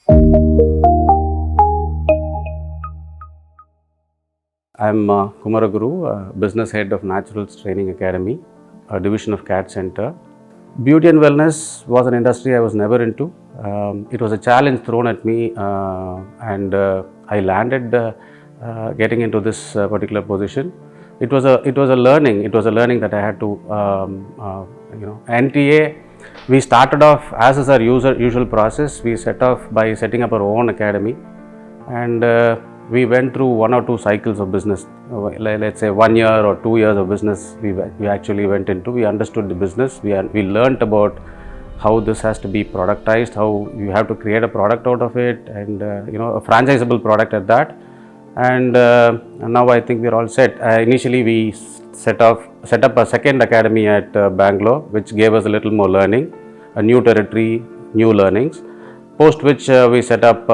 I'm Kumaraguru, Business Head of Naturals Training Academy, a division of CAT Center. Beauty and wellness was an industry I was never into. It was a challenge thrown at me, and I landed getting into this particular position. It was a learning. It was a learning that I had to NTA. We started off as is our usual process. We set off by setting up our own academy, and we went through one or two cycles of business. Let's say 1 year or 2 years of business we actually went into. We understood the business. We learnt about how this has to be productized, how you have to create a product out of it, and a franchisable product at that. And now I think we're all set. Initially we set up a second academy at Bangalore, which gave us a little more learning, a new territory, new learnings. Post which we signed up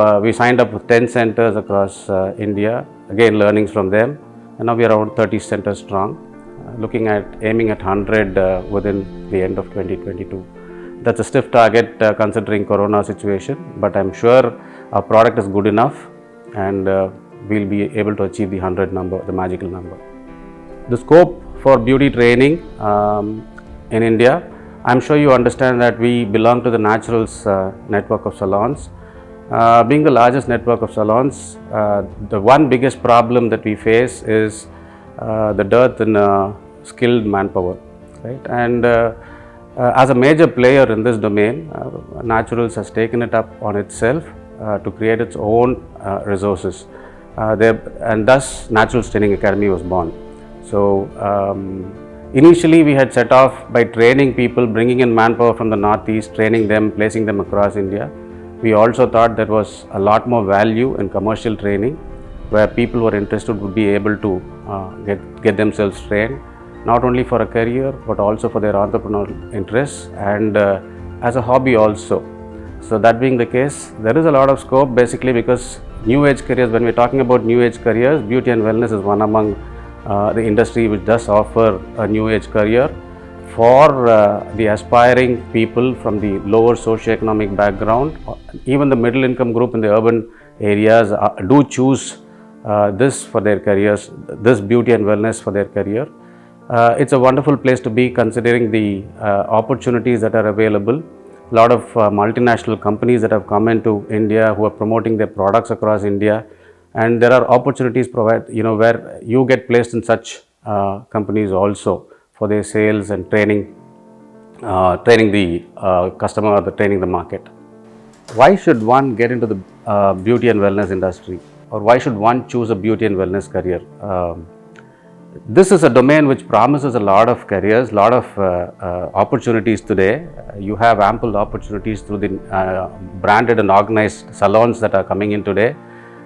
with 10 centers across India, again learnings from them, and now we are around 30 centers strong, aiming at 100 within the end of 2022. That's a stiff target considering Corona situation, but I'm sure our product is good enough, and we'll be able to achieve the 100 number, the magical number. The scope for beauty training in India, I'm sure you understand that we belong to the Naturals network of salons. Being the largest network of salons, the one biggest problem that we face is the dearth in skilled manpower, right? And as a major player in this domain, Naturals has taken it up on itself to create its own resources. And thus Naturals Training Academy was born. So initially we had set off by training people, bringing in manpower from the northeast, training them, placing them across India. We also thought there was a lot more value in commercial training, where people who are interested would be able to get themselves trained, not only for a career but also for their entrepreneurial interests and as a hobby also. So that being the case, there is a lot of scope, basically because new age careers, when we're talking about new age careers, beauty and wellness is one among the industry which does offer a new age career for the aspiring people from the lower socioeconomic background. Even the middle income group in the urban areas do choose this for their careers, this beauty and wellness for their career. It's a wonderful place to be, considering the opportunities that are available. A lot of multinational companies that have come into India who are promoting their products across India, and there are opportunities where you get placed in such companies also for their sales and training the customer or training the market. Why should one get into the beauty and wellness industry, or why should one choose a beauty and wellness career? This is a domain which promises a lot of careers, lot of opportunities today. You have ample opportunities through the branded and organized salons that are coming in today.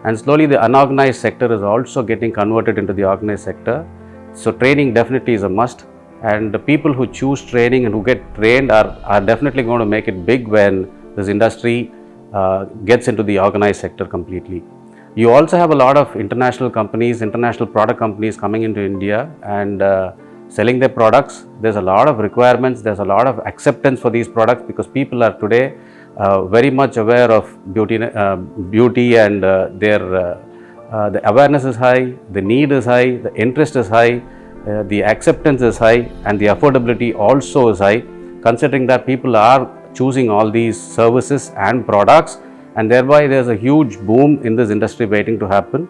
And slowly the unorganized sector is also getting converted into the organized sector. So training definitely is a must. And the people who choose training and who get trained are definitely going to make it big when this industry gets into the organized sector completely. You also have a lot of international companies, international product companies coming into India and selling their products. There's a lot of requirements, there's a lot of acceptance for these products, because people are today very much aware of beauty and the awareness is high, the need is high, the interest is high, the acceptance is high, and the affordability also is high, considering that people are choosing all these services and products, and thereby there's a huge boom in this industry waiting to happen.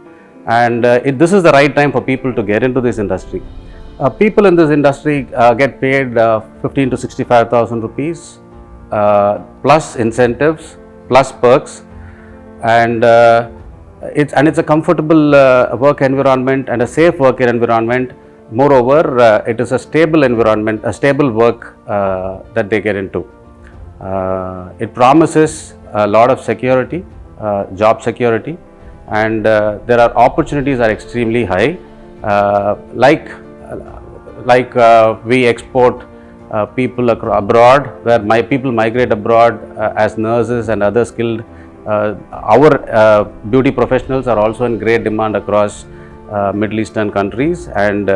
And this is the right time for people to get into this industry. People in this industry get paid 15 to 65,000 rupees plus incentives, plus perks, and it's a comfortable work environment and a safe work environment. Moreover, it is a stable environment, a stable work that they get into. It promises a lot of security, job security, and there are opportunities are extremely high. Like we export people abroad, where people migrate abroad as nurses and other skilled. Our beauty professionals are also in great demand across Middle Eastern countries, and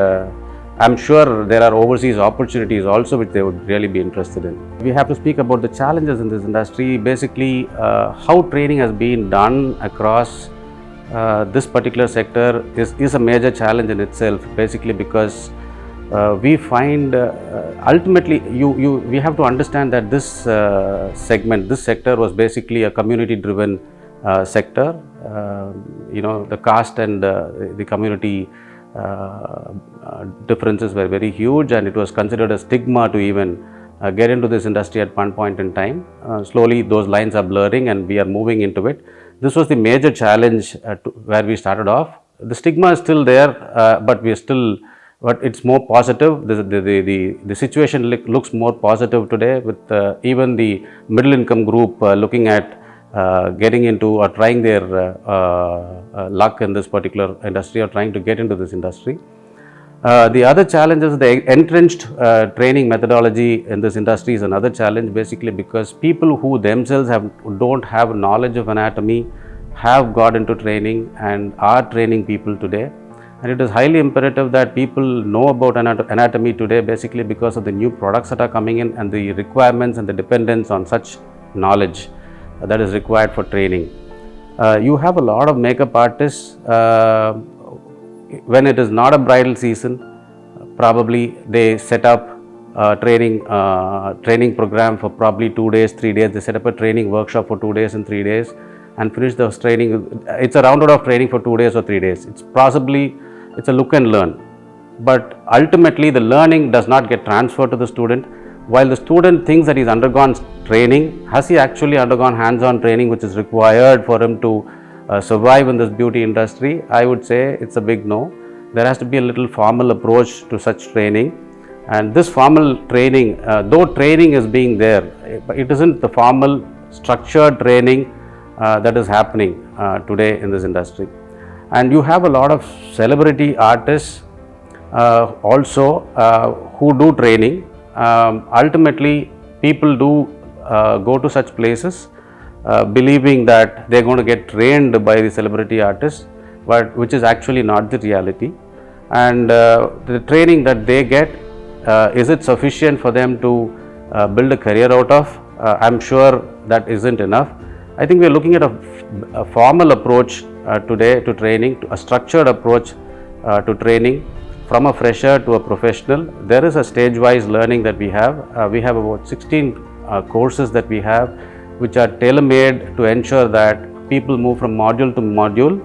I'm sure there are overseas opportunities also which they would really be interested in. We have to speak about the challenges in this industry. Basically, how training has been done across this particular sector is a major challenge in itself. Basically, because we find ultimately we have to understand that this this sector was basically a community-driven sector. The caste and the community differences were very huge, and it was considered a stigma to even get into this industry at one point in time. Slowly those lines are blurring and we are moving into it. This was the major challenge where we started off. The stigma is still there, but it's more positive. The situation looks more positive today, with even the middle income group looking at getting into or trying their luck in this particular industry, or trying to get into this industry. The other challenge is the entrenched training methodology in this industry is another challenge, basically because people who themselves don't have knowledge of anatomy have got into training and are training people today. And it is highly imperative that people know about anatomy today, basically because of the new products that are coming in and the requirements and the dependence on such knowledge that is required for training. You have a lot of makeup artists. When it is not a bridal season, probably they set up a training program for probably 2 days, 3 days. They set up a training workshop for 2 days and 3 days and finish the training. It's a rounded off training for 2 days or 3 days. It's a look and learn. But ultimately, the learning does not get transferred to the student. While the student thinks that he's undergone training, has he actually undergone hands-on training which is required for him to survive in this beauty industry? I would say it's a big no. There has to be a little formal approach to such training. And this formal training, though training is being there, it isn't the formal structured training that is happening today in this industry. And you have a lot of celebrity artists also who do training. Ultimately, people do go to such places believing that they're going to get trained by the celebrity artists, but which is actually not the reality. And the training that they get, is it sufficient for them to build a career out of? I'm sure that isn't enough. I think we're looking at a formal approach today to training, a structured approach to training from a fresher to a professional. There is a stage-wise learning that we have. We have about 16 courses that we have, which are tailor-made to ensure that people move from module to module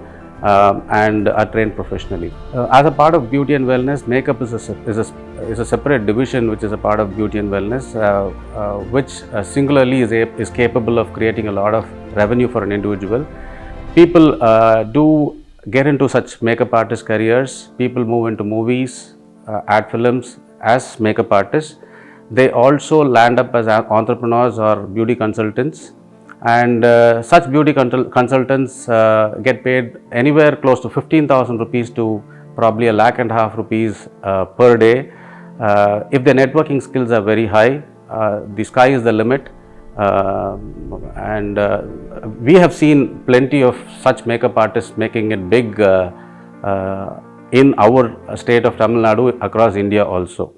and are trained professionally. As a part of beauty and wellness, makeup is a separate division which is a part of beauty and wellness, which singularly is capable of creating a lot of revenue for an individual. People do get into such makeup artist careers. People move into movies, ad films as makeup artists. They also land up as entrepreneurs or beauty consultants, and such beauty consultants get paid anywhere close to 15,000 rupees to probably ₹1.5 lakh per day. If their networking skills are very high, the sky is the limit. And we have seen plenty of such makeup artists making it big in our state of Tamil Nadu, across India also.